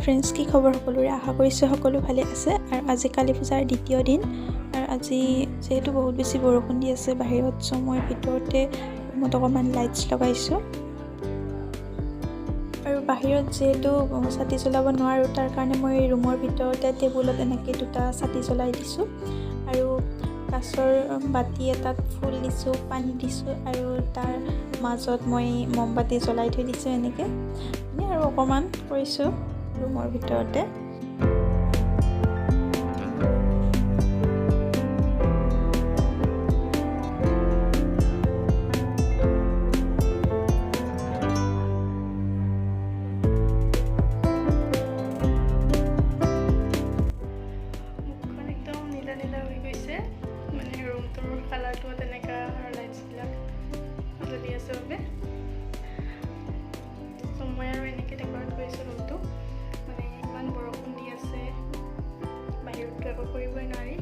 Friends, কি খবৰ সকলোৰে? আশা কৰিছোঁ সকলো ভালে আছে। আৰু আজি কালী পূজাৰ দ্বিতীয় দিন, আৰু আজি যিহেতু বহুত বেছি বৰষুণ দি আছে বাহিৰত, চ' মই ভিতৰতে ৰুমত অকণমান লাইটছ লগাইছোঁ। আৰু বাহিৰত যিহেতু চাতি জ্বলাব নোৱাৰোঁ, তাৰ কাৰণে মই ৰুমৰ ভিতৰতে টেবুলত এনেকৈ দুটা চাতি জ্বলাই দিছোঁ। আৰু কাঁচৰ বাতি এটাত ফুল দিছোঁ, পানী দিছোঁ, আৰু তাৰ মাজত মই মমবাতি জ্বলাই থৈ দিছোঁ এনেকৈ আৰু অকণমান কৰিছোঁ ৰুমৰ ভিতৰতে। কালাৰটো তেনেকা আৰু লাইটছবিলাক জ্বলি আছে বাবে মই আৰু এনেকৈ ডেকৰেট কৰিছোঁ ৰুমটো। মানে ইমান বৰষুণ দি আছে, বাহিৰততো একো কৰিবই নোৱাৰি।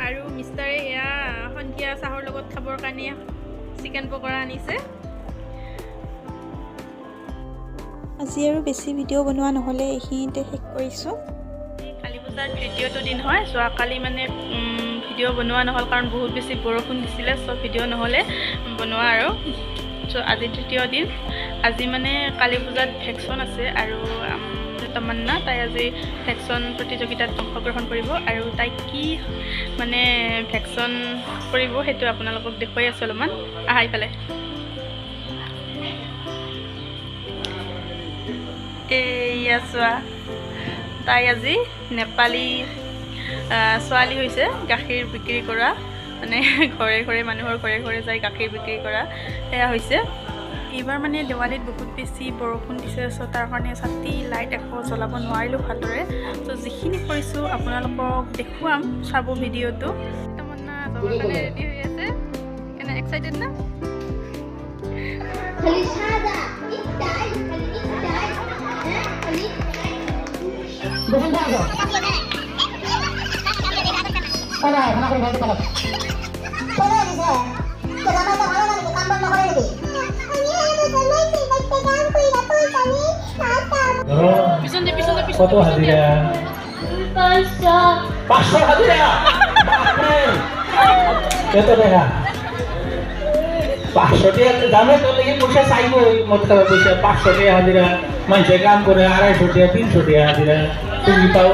আৰু মিষ্টাৰে এয়া সন্ধিয়া চাহৰ লগত খাবৰ কাৰণে চিকেন পকৰা আনিছে। আজি আৰু বেছি ভিডিঅ' বনোৱা নহ'লে এইখিনিতে শেষ কৰিছোঁ। কালী পূজাৰ তৃতীয়টো দিন হয়। যোৱাকালি মানে ভিডিঅ' বনোৱা নহ'ল কাৰণ বহুত বেছি বৰষুণ দিছিলে, চ' ভিডিঅ' নহ'লে বনোৱা আৰু। চ' আজি তৃতীয় দিন। আজি মানে কালী পূজাত ভেকশ্যন আছে, আৰু তমন্না তাই আজি ভেকশ্যন প্ৰতিযোগিতাত অংশগ্ৰহণ কৰিব। আৰু তাই কি মানে ভেকশ্যন কৰিব সেইটো আপোনালোকক দেখুৱাই আছোঁ অলপমান। আহি পেলাই এইয়া চোৱা, তাই আজি নেপালী ছোৱালী হৈছে গাখীৰ বিক্ৰী কৰা, মানে ঘৰে ঘৰে মানুহৰ ঘৰে ঘৰে যাই গাখীৰ বিক্ৰী কৰা সেয়া হৈছে। এইবাৰ মানে দেৱালীত বহুত বেছি বৰষুণ দিছে, চ' তাৰ কাৰণে চাতি লাইট একো জ্বলাব নোৱাৰিলোঁ ভালদৰে। চ' যিখিনি কৰিছোঁ আপোনালোকক দেখুৱাম, চাব ভিডিঅ'টো। তমন্না যাবৰ কাৰণে ৰেডি হৈ আছে। কেনে এক্সাইটেড না? কত হাজিরা? 500 হাজিরা। কত টাকা? 500 টাকা দামে তো লেগে পয়সা চাইবো, মত টাকা পয়সা 500 টাকা হাজিরা। মানুষে কাম করে 250 টাকা 300 টাকা হাজিরা তুমি পাও।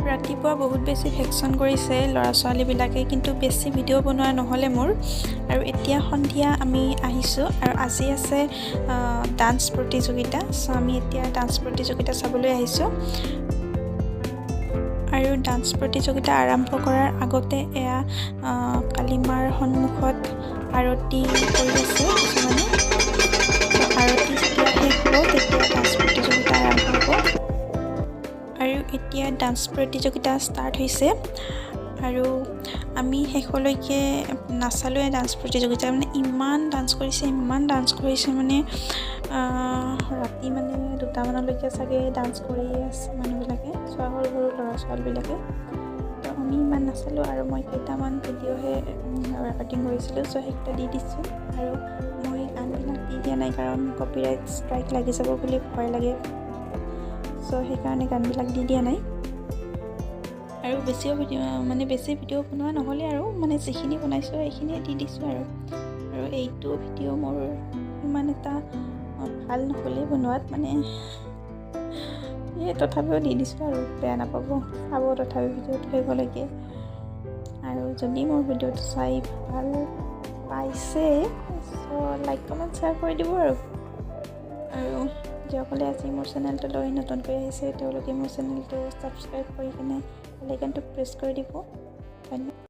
ৰাতিপুৱা বহুত বেছি ভেকশ্যন কৰিছে ল'ৰা ছোৱালীবিলাকে, কিন্তু বেছি ভিডিঅ' বনোৱা নহ'লে মোৰ। আৰু এতিয়া সন্ধিয়া আমি আহিছোঁ, আৰু আজি আছে ডান্স প্ৰতিযোগিতা। চ' আমি এতিয়া ডান্স প্ৰতিযোগিতা চাবলৈ আহিছোঁ। আৰু ডান্স প্ৰতিযোগিতা আৰম্ভ কৰাৰ আগতে এয়া কালীমাৰ সন্মুখত আৰতি কৰি আছে কিছুমানে। আৰতি যেতিয়া শেষ হ'ব তেতিয়া ডান্স প্ৰতিযোগিতা আৰম্ভ হ'ব। আৰু এতিয়া ডান্স প্ৰতিযোগিতা ষ্টাৰ্ট হৈছে, আৰু আমি শেষলৈকে নাচালোৱে ডান্স প্ৰতিযোগিতা। মানে ইমান ডান্স কৰিছে মানে ৰাতি মানে 2টামানলৈকে চাগে ডান্স কৰিয়ে আছে মানুহবিলাকে, সৰু সৰু ল'ৰা ছোৱালীবিলাকে। তো আমি ইমান নাচালোঁ, আৰু মই কেইটামান ভিডিঅ'হে ৰেকৰ্ডিং কৰিছিলোঁ, চ' সেইকেইটা দি দিছোঁ। আৰু মই গানবিলাক দি দিয়া নাই কাৰণ কপিৰাইট ষ্ট্ৰাইক লাগি যাব বুলি ভয় লাগে, চ' সেইকাৰণে গানবিলাক দি দিয়া নাই। আৰু বেছি ভিডিঅ' বনোৱা নহ'লে, আৰু মানে যিখিনি বনাইছোঁ সেইখিনিয়ে দি দিছোঁ। আৰু এইটো ভিডিঅ' মোৰ ইমান এটা ভাল নহ'লেই বনোৱাত মানে তথাপিও দি দিছোঁ আৰু বেয়া নাপাব, চাব তথাপি ভিডিঅ'টো শেষলৈকে। আৰু যদি মোৰ ভিডিঅ'টো চাই ভাল পাইছে লাইক কমেণ্ট শ্বেয়াৰ কৰি দিব আৰু যিসকলে আজি মোৰ চেনেলটোলৈ নতুনকৈ আহিছে তেওঁলোকে মোৰ চেনেলটো ছাবস্ক্ৰাইব কৰি কিনে বেল আইকনটো প্ৰেছ কৰি দিব। ধন্যবাদ।